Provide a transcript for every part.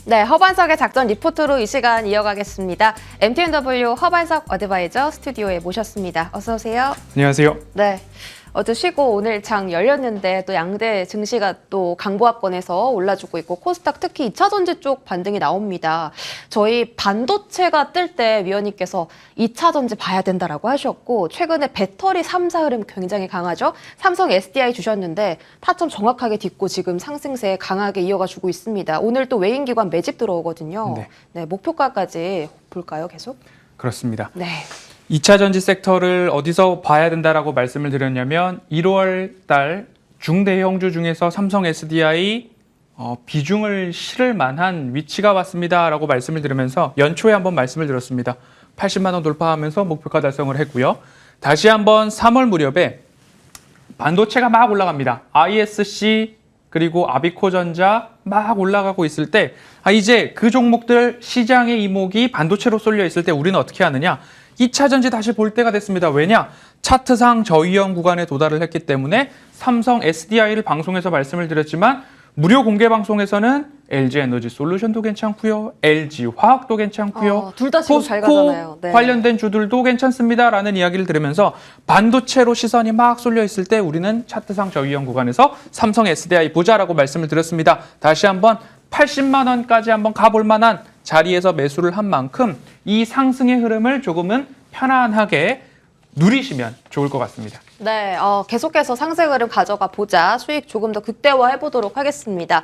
네, 허반석의 작전 리포트로 이 시간 이어가겠습니다. MTNW 허반석 어드바이저 스튜디오에 모셨습니다. 어서 오세요. 안녕하세요. 네. 어제 쉬고 오늘 장 열렸는데 또 양대 증시가 또 강보합권에서 올라주고 있고 코스닥 특히 2차 전지 쪽 반등이 나옵니다. 저희 반도체가 뜰 때 위원님께서 2차 전지 봐야 된다라고 하셨고 최근에 배터리 3사 흐름 굉장히 강하죠. 삼성 SDI 주셨는데 타점 정확하게 딛고 지금 상승세 강하게 이어가 주고 있습니다. 오늘 또 외인기관 매집 들어오거든요. 네, 목표가까지 볼까요, 계속? 그렇습니다. 네. 2차 전지 섹터를 어디서 봐야 된다라고 말씀을 드렸냐면 1월 달 중대형주 중에서 삼성 SDI 비중을 실을 만한 위치가 왔습니다라고 말씀을 드리면서 연초에 한번 말씀을 드렸습니다. 80만 원 돌파하면서 목표가 달성을 했고요. 다시 한번 3월 무렵에 반도체가 막 올라갑니다. ISC 그리고 아비코전자 막 올라가고 있을 때 이제 그 종목들 시장의 이목이 반도체로 쏠려 있을 때 우리는 어떻게 하느냐? 2차 전지 다시 볼 때가 됐습니다. 왜냐? 차트상 저위험 구간에 도달을 했기 때문에 삼성 SDI를 방송에서 말씀을 드렸지만 무료 공개 방송에서는 LG에너지솔루션도 괜찮고요. LG화학도 괜찮고요. 둘 다 지금 잘 가잖아요. 네. 관련된 주들도 괜찮습니다라는 이야기를 들으면서 반도체로 시선이 막 쏠려 있을 때 우리는 차트상 저위험 구간에서 삼성 SDI 보자라고 말씀을 드렸습니다. 다시 한번 80만 원까지 한번 가볼 만한 자리에서 매수를 한 만큼 이 상승의 흐름을 조금은 편안하게 누리시면 좋을 것 같습니다. 네, 계속해서 상승 흐름 가져가 보자. 수익 조금 더 극대화해 보도록 하겠습니다.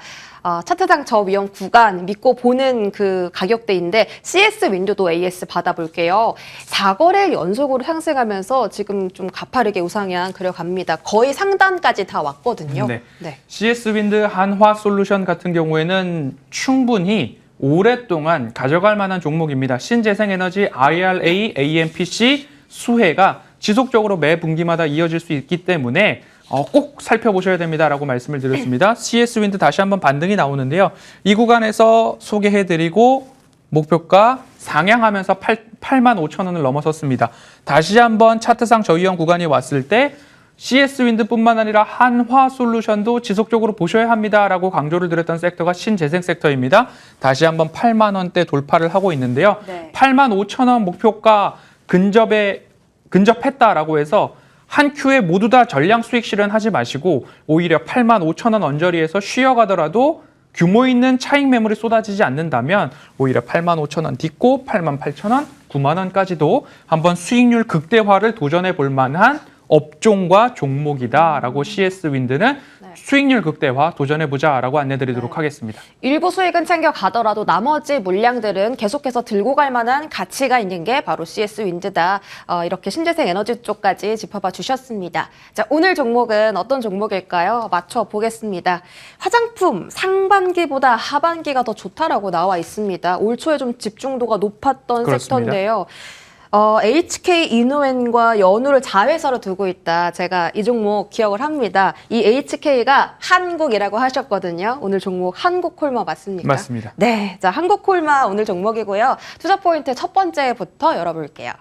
차트상 저위험 구간 믿고 보는 그 가격대인데 CS 윈도도 AS 받아볼게요. 4거래일 연속으로 상승하면서 지금 좀 가파르게 우상향 그려갑니다. 거의 상단까지 다 왔거든요. 네. 네. CS 윈드 한화솔루션 같은 경우에는 충분히 오랫동안 가져갈 만한 종목입니다. 신재생에너지, IRA, AMPC, 수혜가 지속적으로 매 분기마다 이어질 수 있기 때문에 꼭 살펴보셔야 됩니다라고 말씀을 드렸습니다. CS 윈드 다시 한번 반등이 나오는데요. 이 구간에서 소개해드리고 목표가 상향하면서 8만 5천 원을 넘어섰습니다. 다시 한번 차트상 저위험 구간이 왔을 때 CS 윈드뿐만 아니라 한화솔루션도 지속적으로 보셔야 합니다라고 강조를 드렸던 섹터가 신재생 섹터입니다. 다시 한번 8만 원대 돌파를 하고 있는데요. 네. 8만 5천 원 목표가 근접했다라고 해서 한 큐에 모두 다 전량 수익 실현하지 마시고 오히려 8만 5천 원 언저리에서 쉬어가더라도 규모 있는 차익 매물이 쏟아지지 않는다면 오히려 8만 5천 원 딛고 8만 8천 원, 9만 원까지도 한번 수익률 극대화를 도전해 볼 만한 업종과 종목이다라고 CS 윈드는 수익률 극대화 도전해보자라고 안내드리도록 하겠습니다. 일부 수익은 챙겨가더라도 나머지 물량들은 계속해서 들고 갈 만한 가치가 있는 게 바로 CS 윈드다. 이렇게 신재생 에너지 쪽까지 짚어봐 주셨습니다. 자, 오늘 종목은 어떤 종목일까요? 맞춰보겠습니다. 화장품 상반기보다 하반기가 더 좋다라고 나와 있습니다. 올 초에 좀 집중도가 높았던 그렇습니다. 섹터인데요. HK 이노엔과 연우를 자회사로 두고 있다. 제가 이 종목 기억을 합니다. 이 HK가 한국이라고 하셨거든요. 오늘 종목 한국콜마 맞습니까? 맞습니다. 네, 자 한국콜마 오늘 종목이고요. 투자 포인트 첫 번째부터 열어볼게요.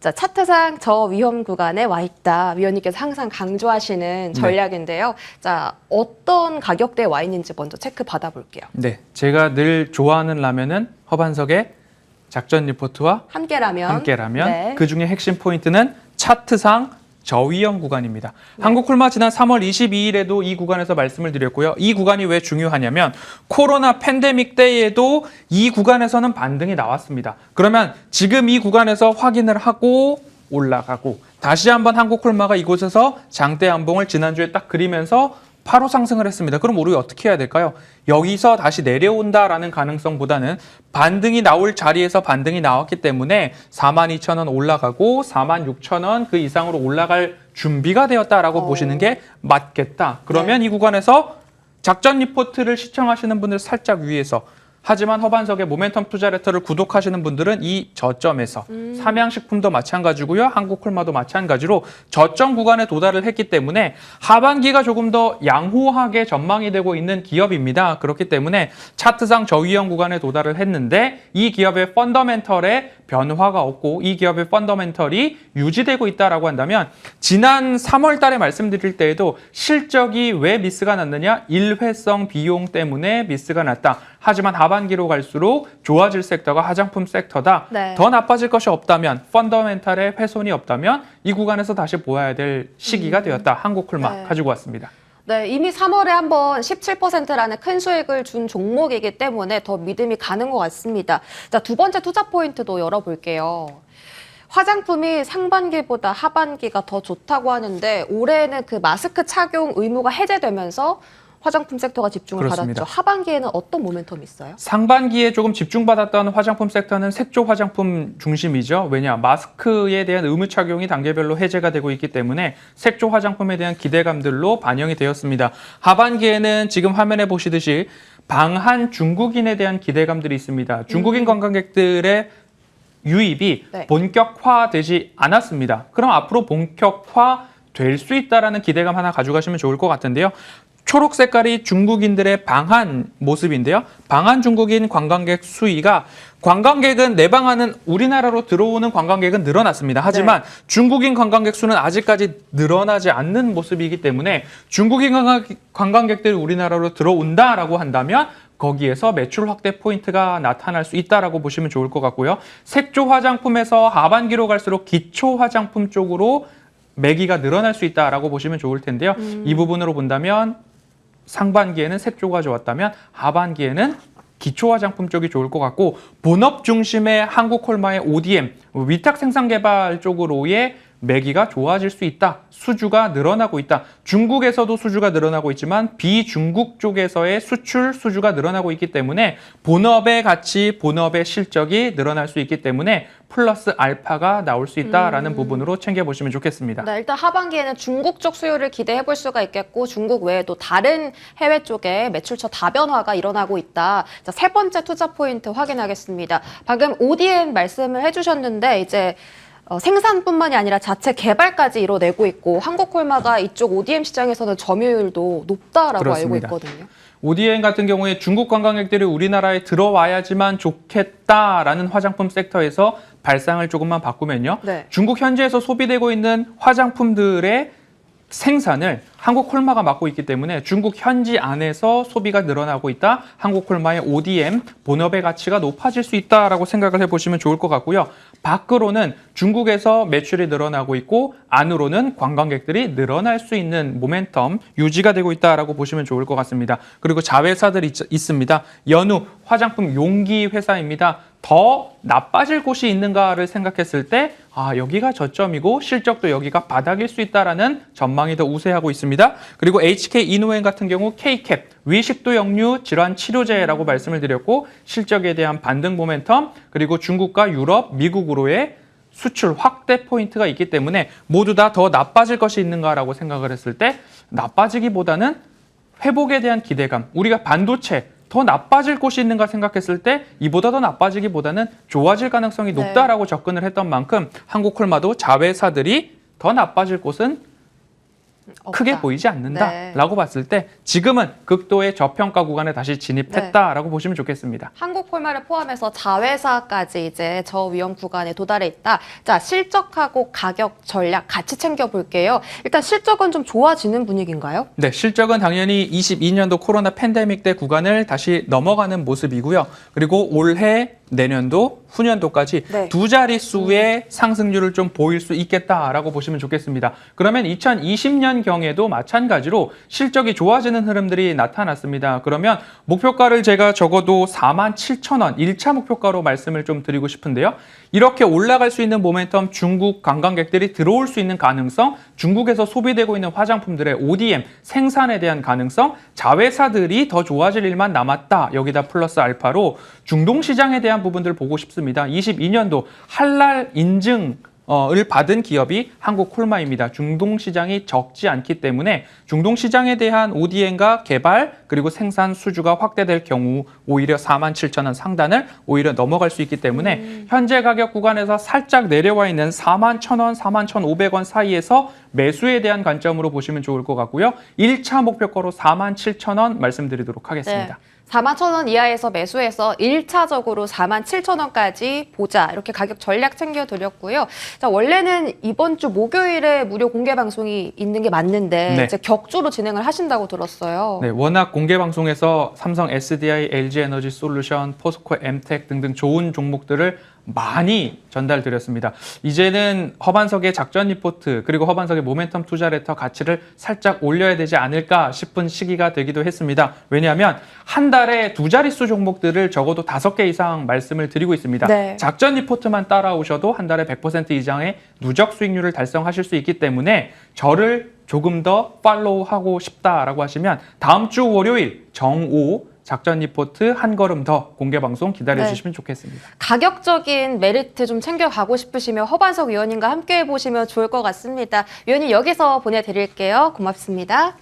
자, 차트상 저위험 구간에 와 있다. 위원님께서 항상 강조하시는 전략인데요. 자, 어떤 가격대에 와 있는지 먼저 체크 받아볼게요. 네, 제가 늘 좋아하는 라면은 허반석의 작전 리포트와 함께라면 네. 그중에 핵심 포인트는 차트상 저위험 구간입니다. 한국콜마 지난 3월 22일에도 이 구간에서 말씀을 드렸고요. 이 구간이 왜 중요하냐면 코로나 팬데믹 때에도 이 구간에서는 반등이 나왔습니다. 그러면 지금 이 구간에서 확인을 하고 올라가고 다시 한번 한국콜마가 이곳에서 장대 양봉을 지난주에 딱 그리면서 바로 상승을 했습니다. 그럼 우리 어떻게 해야 될까요? 여기서 다시 내려온다라는 가능성보다는 반등이 나올 자리에서 반등이 나왔기 때문에 42,000원 올라가고 46,000원 그 이상으로 올라갈 준비가 되었다라고 보시는 게 맞겠다. 그러면 이 구간에서 작전 리포트를 시청하시는 분들 살짝 위에서 하지만 허반석의 모멘텀 투자 레터를 구독하시는 분들은 이 저점에서 삼양식품도 마찬가지고요. 한국콜마도 마찬가지로 저점 구간에 도달을 했기 때문에 하반기가 조금 더 양호하게 전망이 되고 있는 기업입니다. 그렇기 때문에 차트상 저위험 구간에 도달을 했는데 이 기업의 펀더멘털에 변화가 없고 이 기업의 펀더멘털이 유지되고 있다라고 한다면 지난 3월 달에 말씀드릴 때에도 실적이 왜 미스가 났느냐? 일회성 비용 때문에 미스가 났다. 하지만 하반기로 갈수록 좋아질 섹터가 화장품 섹터다. 네. 더 나빠질 것이 없다면, 펀더멘탈에 훼손이 없다면 이 구간에서 다시 보아야 될 시기가 되었다. 한국콜마 네. 가지고 왔습니다. 네, 이미 3월에 한번 17%라는 큰 수익을 준 종목이기 때문에 더 믿음이 가는 것 같습니다. 자, 두 번째 투자 포인트도 열어볼게요. 화장품이 상반기보다 하반기가 더 좋다고 하는데 올해는 그 마스크 착용 의무가 해제되면서 화장품 섹터가 집중을 그렇습니다. 받았죠. 하반기에는 어떤 모멘텀이 있어요? 상반기에 조금 집중받았던 화장품 섹터는 색조 화장품 중심이죠. 왜냐? 마스크에 대한 의무 착용이 단계별로 해제가 되고 있기 때문에 색조 화장품에 대한 기대감들로 반영이 되었습니다. 하반기에는 지금 화면에 보시듯이 방한 중국인에 대한 기대감들이 있습니다. 중국인 관광객들의 유입이 네. 본격화되지 않았습니다. 그럼 앞으로 본격화 될 수 있다라는 기대감 하나 가져가시면 좋을 것 같은데요. 초록 색깔이 중국인들의 방한 모습인데요. 방한 중국인 관광객 수위가 관광객은 내방하는 우리나라로 들어오는 관광객은 늘어났습니다. 하지만 중국인 관광객 수는 아직까지 늘어나지 않는 모습이기 때문에 중국인 관광객들이 우리나라로 들어온다라고 한다면 거기에서 매출 확대 포인트가 나타날 수 있다라고 보시면 좋을 것 같고요. 색조 화장품에서 하반기로 갈수록 기초 화장품 쪽으로 매기가 늘어날 수 있다라고 보시면 좋을 텐데요. 이 부분으로 본다면 상반기에는 색조가 좋았다면 하반기에는 기초 화장품 쪽이 좋을 것 같고 본업 중심의 한국콜마의 ODM, 위탁 생산 개발 쪽으로의 매기가 좋아질 수 있다. 수주가 늘어나고 있다. 중국에서도 수주가 늘어나고 있지만 비중국 쪽에서의 수출 수주가 늘어나고 있기 때문에 본업의 가치, 본업의 실적이 늘어날 수 있기 때문에 플러스 알파가 나올 수 있다라는 부분으로 챙겨보시면 좋겠습니다. 네, 일단 하반기에는 중국 쪽 수요를 기대해 볼 수가 있겠고 중국 외에도 다른 해외 쪽에 매출처 다변화가 일어나고 있다. 자, 세 번째 투자 포인트 확인하겠습니다. 방금 ODM 말씀을 해주셨는데 이제 생산뿐만이 아니라 자체 개발까지 이뤄내고 있고 한국콜마가 이쪽 ODM 시장에서는 점유율도 높다라고 그렇습니다. 알고 있거든요. ODM 같은 경우에 중국 관광객들이 우리나라에 들어와야지만 좋겠다라는 화장품 섹터에서 발상을 조금만 바꾸면요. 네. 중국 현지에서 소비되고 있는 화장품들의 생산을 한국콜마가 맡고 있기 때문에 중국 현지 안에서 소비가 늘어나고 있다. 한국콜마의 ODM, 본업의 가치가 높아질 수 있다라고 생각을 해보시면 좋을 것 같고요. 밖으로는 중국에서 매출이 늘어나고 있고 안으로는 관광객들이 늘어날 수 있는 모멘텀 유지가 되고 있다라고 보시면 좋을 것 같습니다. 그리고 자회사들이 있습니다. 연우 화장품 용기 회사입니다. 더 나빠질 곳이 있는가를 생각했을 때 여기가 저점이고 실적도 여기가 바닥일 수 있다라는 전망이 더 우세하고 있습니다. 그리고 HK 이노엔 같은 경우 K캡 위식도 역류 질환 치료제라고 말씀을 드렸고 실적에 대한 반등 모멘텀 그리고 중국과 유럽, 미국으로의 수출 확대 포인트가 있기 때문에 모두 다 더 나빠질 것이 있는가라고 생각을 했을 때 나빠지기보다는 회복에 대한 기대감 우리가 반도체 더 나빠질 곳이 있는가 생각했을 때 이보다 더 나빠지기보다는 좋아질 가능성이 높다라고 접근을 했던 만큼 한국콜마도 자회사들이 더 나빠질 곳은 크게 없다. 보이지 않는다라고 봤을 때 지금은 극도의 저평가 구간에 다시 진입했다라고 보시면 좋겠습니다. 한국콜마를 포함해서 자회사까지 이제 저위험 구간에 도달해 있다. 자, 실적하고 가격 전략 같이 챙겨볼게요. 일단 실적은 좀 좋아지는 분위기인가요? 네, 실적은 당연히 22년도 코로나 팬데믹 때 구간을 다시 넘어가는 모습이고요. 그리고 올해 내년도, 후년도까지 네. 두 자릿수의 상승률을 좀 보일 수 있겠다라고 보시면 좋겠습니다. 그러면 2020년경에도 마찬가지로 실적이 좋아지는 흐름들이 나타났습니다. 그러면 목표가를 제가 적어도 47,000원, 1차 목표가로 말씀을 좀 드리고 싶은데요. 이렇게 올라갈 수 있는 모멘텀 중국 관광객들이 들어올 수 있는 가능성, 중국에서 소비되고 있는 화장품들의 ODM, 생산에 대한 가능성, 자회사들이 더 좋아질 일만 남았다. 여기다 플러스 알파로 중동시장에 대한 부분들 보고 싶습니다. 22년도 할랄 인증 을 받은 기업이 한국콜마입니다. 중동시장이 적지 않기 때문에 중동시장에 대한 ODM과 개발 그리고 생산 수주가 확대될 경우 오히려 47,000원 상단을 오히려 넘어갈 수 있기 때문에 현재 가격 구간에서 살짝 내려와 있는 41,000원, 41,500원 사이에서 매수에 대한 관점으로 보시면 좋을 것 같고요. 1차 목표가로 47,000원 말씀드리도록 하겠습니다. 네. 41,000원 이하에서 매수해서 1차적으로 47,000원까지 보자. 이렇게 가격 전략 챙겨드렸고요. 자, 원래는 이번 주 목요일에 무료 공개 방송이 있는 게 맞는데 네. 이제 격주로 진행을 하신다고 들었어요. 네, 워낙 공개 방송에서 삼성 SDI, LG 에너지 솔루션, 포스코 엠텍 등등 좋은 종목들을 많이 전달드렸습니다. 이제는 허반석의 작전 리포트 그리고 허반석의 모멘텀 투자 레터 가치를 살짝 올려야 되지 않을까 싶은 시기가 되기도 했습니다. 왜냐하면 한 달에 두 자릿수 종목들을 적어도 5개 이상 말씀을 드리고 있습니다. 네. 작전 리포트만 따라오셔도 한 달에 100% 이상의 누적 수익률을 달성하실 수 있기 때문에 저를 조금 더 팔로우하고 싶다라고 하시면 다음 주 월요일 정오 작전 리포트 한 걸음 더 공개 방송 기다려 주시면 좋겠습니다. 가격적인 메리트 좀 챙겨가고 싶으시면 허반석 위원님과 함께 해보시면 좋을 것 같습니다. 위원님 여기서 보내드릴게요. 고맙습니다.